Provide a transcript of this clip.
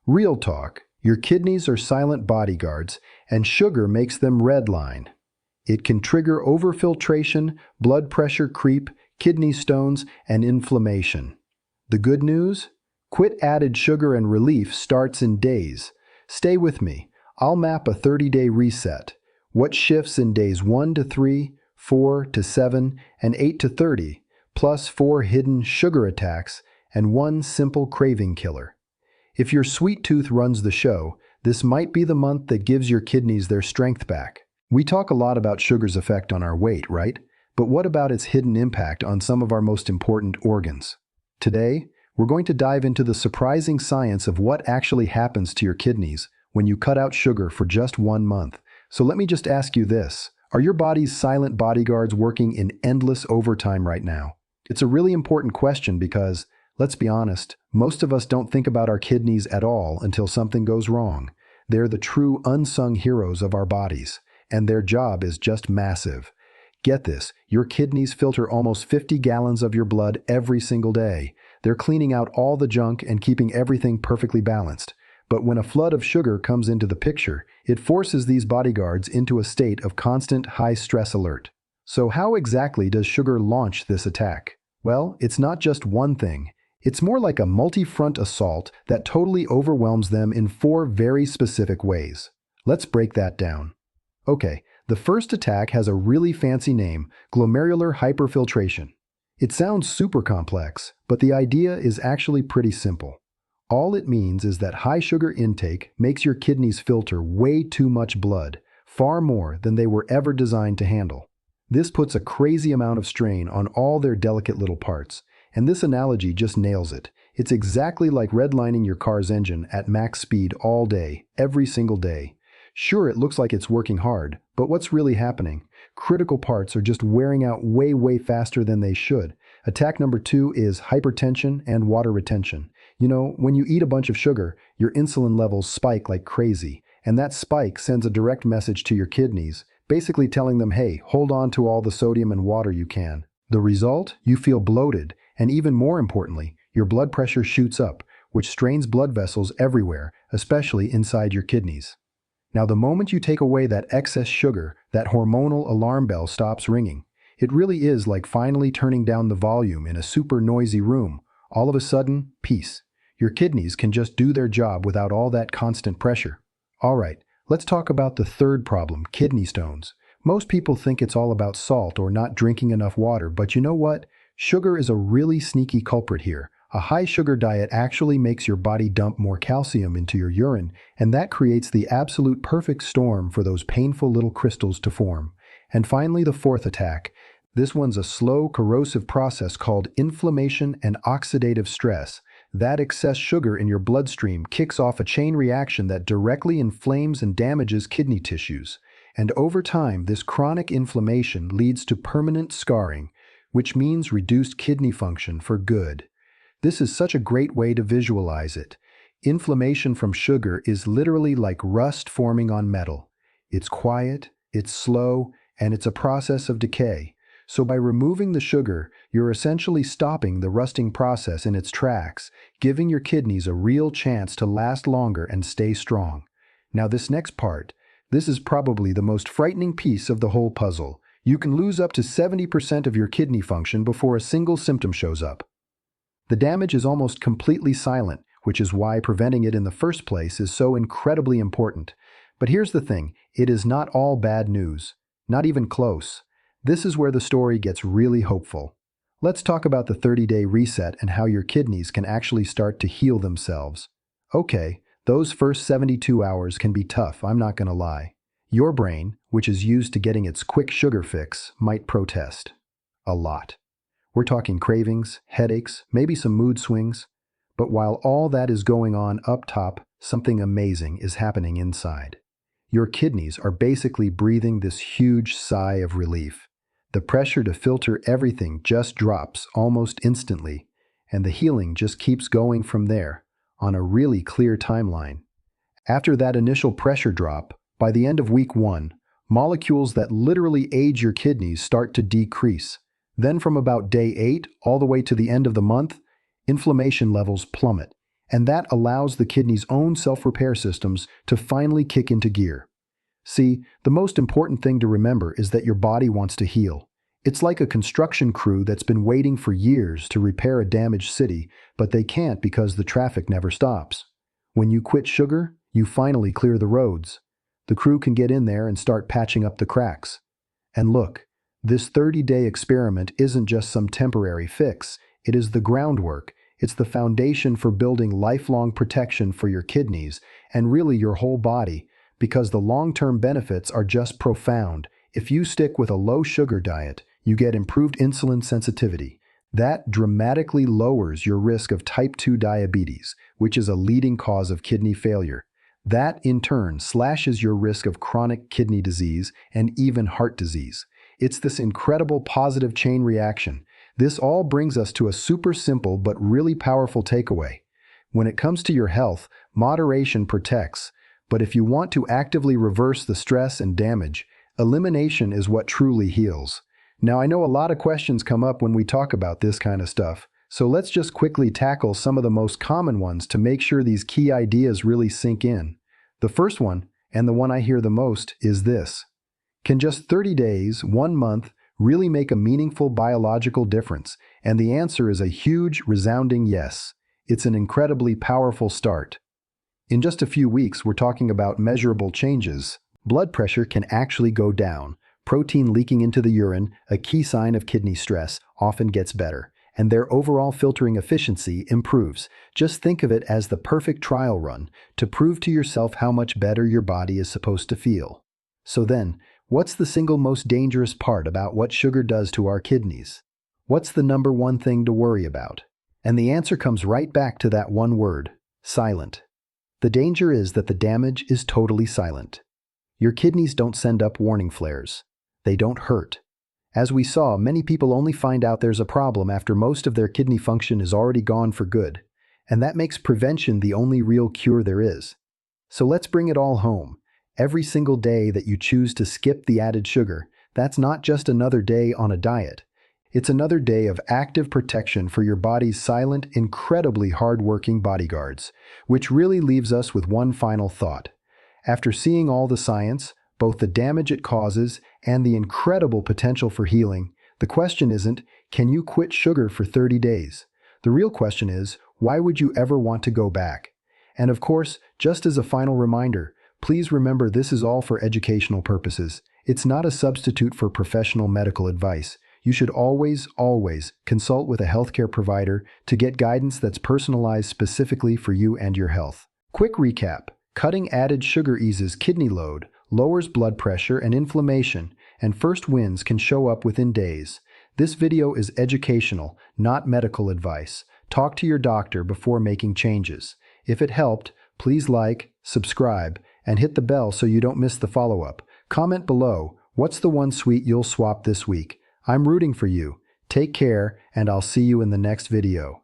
Real talk, your kidneys are silent bodyguards, and sugar makes them redline. It can trigger overfiltration, blood pressure creep, kidney stones, and inflammation. The good news? Quit added sugar and relief starts in days. Stay with me. I'll map a 30-day reset. What shifts in days 1 to 3, 4 to 7, and 8 to 30, plus 4 hidden sugar attacks and 1 simple craving killer. If your sweet tooth runs the show, this might be the month that gives your kidneys their strength back. We talk a lot about sugar's effect on our weight, right? But what about its hidden impact on some of our most important organs? Today, we're going to dive into the surprising science of what actually happens to your kidneys when you cut out sugar for just 1 month. So let me just ask you this. Are your body's silent bodyguards working in endless overtime right now? It's a really important question because, let's be honest, most of us don't think about our kidneys at all until something goes wrong. They're the true unsung heroes of our bodies, and their job is just massive. Get this, your kidneys filter almost 50 gallons of your blood every single day. They're cleaning out all the junk and keeping everything perfectly balanced. But when a flood of sugar comes into the picture, it forces these bodyguards into a state of constant high-stress alert. So how exactly does sugar launch this attack? Well, it's not just one thing. It's more like a multi-front assault that totally overwhelms them in 4 very specific ways. Let's break that down. Okay, the first attack has a really fancy name, glomerular hyperfiltration. It sounds super complex, but the idea is actually pretty simple. All it means is that high sugar intake makes your kidneys filter way too much blood, far more than they were ever designed to handle. This puts a crazy amount of strain on all their delicate little parts, and this analogy just nails it. It's exactly like redlining your car's engine at max speed all day, every single day. Sure, it looks like it's working hard, but what's really happening? Critical parts are just wearing out way faster than they should. Attack number 2 is hypertension and water retention. You know, when you eat a bunch of sugar, your insulin levels spike like crazy, and that spike sends a direct message to your kidneys, basically telling them, hey, hold on to all the sodium and water you can. The result? You feel bloated, and even more importantly, your blood pressure shoots up, which strains blood vessels everywhere, especially inside your kidneys. Now, the moment you take away that excess sugar, that hormonal alarm bell stops ringing. It really is like finally turning down the volume in a super noisy room. All of a sudden, peace. Your kidneys can just do their job without all that constant pressure. All right, let's talk about the third problem, kidney stones. Most people think it's all about salt or not drinking enough water, but you know what? Sugar is a really sneaky culprit here. A high sugar diet actually makes your body dump more calcium into your urine, and that creates the absolute perfect storm for those painful little crystals to form. And finally, the fourth attack. This one's a slow, corrosive process called inflammation and oxidative stress. That excess sugar in your bloodstream kicks off a chain reaction that directly inflames and damages kidney tissues. And over time, this chronic inflammation leads to permanent scarring, which means reduced kidney function for good. This is such a great way to visualize it. Inflammation from sugar is literally like rust forming on metal. It's quiet, it's slow, and it's a process of decay. So by removing the sugar, you're essentially stopping the rusting process in its tracks, giving your kidneys a real chance to last longer and stay strong. Now this next part, this is probably the most frightening piece of the whole puzzle. You can lose up to 70% of your kidney function before a single symptom shows up. The damage is almost completely silent, which is why preventing it in the first place is so incredibly important. But here's the thing, it is not all bad news. Not even close. This is where the story gets really hopeful. Let's talk about the 30-day reset and how your kidneys can actually start to heal themselves. Okay, those first 72 hours can be tough, I'm not gonna lie. Your brain, which is used to getting its quick sugar fix, might protest. A lot. We're talking cravings, headaches, maybe some mood swings. But while all that is going on up top, something amazing is happening inside. Your kidneys are basically breathing this huge sigh of relief. The pressure to filter everything just drops almost instantly, and the healing just keeps going from there, on a really clear timeline. After that initial pressure drop, by the end of week 1, molecules that literally age your kidneys start to decrease. Then from about day 8 all the way to the end of the month, inflammation levels plummet, and that allows the kidney's own self-repair systems to finally kick into gear. See, the most important thing to remember is that your body wants to heal. It's like a construction crew that's been waiting for years to repair a damaged city, but they can't because the traffic never stops. When you quit sugar, you finally clear the roads. The crew can get in there and start patching up the cracks. And look, this 30-day experiment isn't just some temporary fix, it is the groundwork. It's the foundation for building lifelong protection for your kidneys and really your whole body, because the long-term benefits are just profound. If you stick with a low-sugar diet, you get improved insulin sensitivity. That dramatically lowers your risk of type 2 diabetes, which is a leading cause of kidney failure. That, in turn, slashes your risk of chronic kidney disease and even heart disease. It's this incredible positive chain reaction. This all brings us to a super simple but really powerful takeaway. When it comes to your health, moderation protects. But if you want to actively reverse the stress and damage, elimination is what truly heals. Now, I know a lot of questions come up when we talk about this kind of stuff, so let's just quickly tackle some of the most common ones to make sure these key ideas really sink in. The first one, and the one I hear the most, is this. Can just 30 days, 1 month, really make a meaningful biological difference? And the answer is a huge, resounding yes. It's an incredibly powerful start. In just a few weeks, we're talking about measurable changes. Blood pressure can actually go down. Protein leaking into the urine, a key sign of kidney stress, often gets better, and their overall filtering efficiency improves. Just think of it as the perfect trial run to prove to yourself how much better your body is supposed to feel. So then, what's the single most dangerous part about what sugar does to our kidneys? What's the number one thing to worry about? And the answer comes right back to that one word: silent. The danger is that the damage is totally silent. Your kidneys don't send up warning flares. They don't hurt. As we saw, many people only find out there's a problem after most of their kidney function is already gone for good, and that makes prevention the only real cure there is. So let's bring it all home. Every single day that you choose to skip the added sugar, that's not just another day on a diet. It's another day of active protection for your body's silent, incredibly hard-working bodyguards, which really leaves us with one final thought. After seeing all the science, both the damage it causes and the incredible potential for healing, the question isn't, can you quit sugar for 30 days? The real question is, why would you ever want to go back? And of course, just as a final reminder, please remember this is all for educational purposes. It's not a substitute for professional medical advice. You should always consult with a healthcare provider to get guidance that's personalized specifically for you and your health. Quick recap. Cutting added sugar eases kidney load, lowers blood pressure and inflammation, and first wins can show up within days. This video is educational, not medical advice. Talk to your doctor before making changes. If it helped, please like, subscribe, and hit the bell so you don't miss the follow-up. Comment below, what's the one sweet you'll swap this week? I'm rooting for you. Take care, and I'll see you in the next video.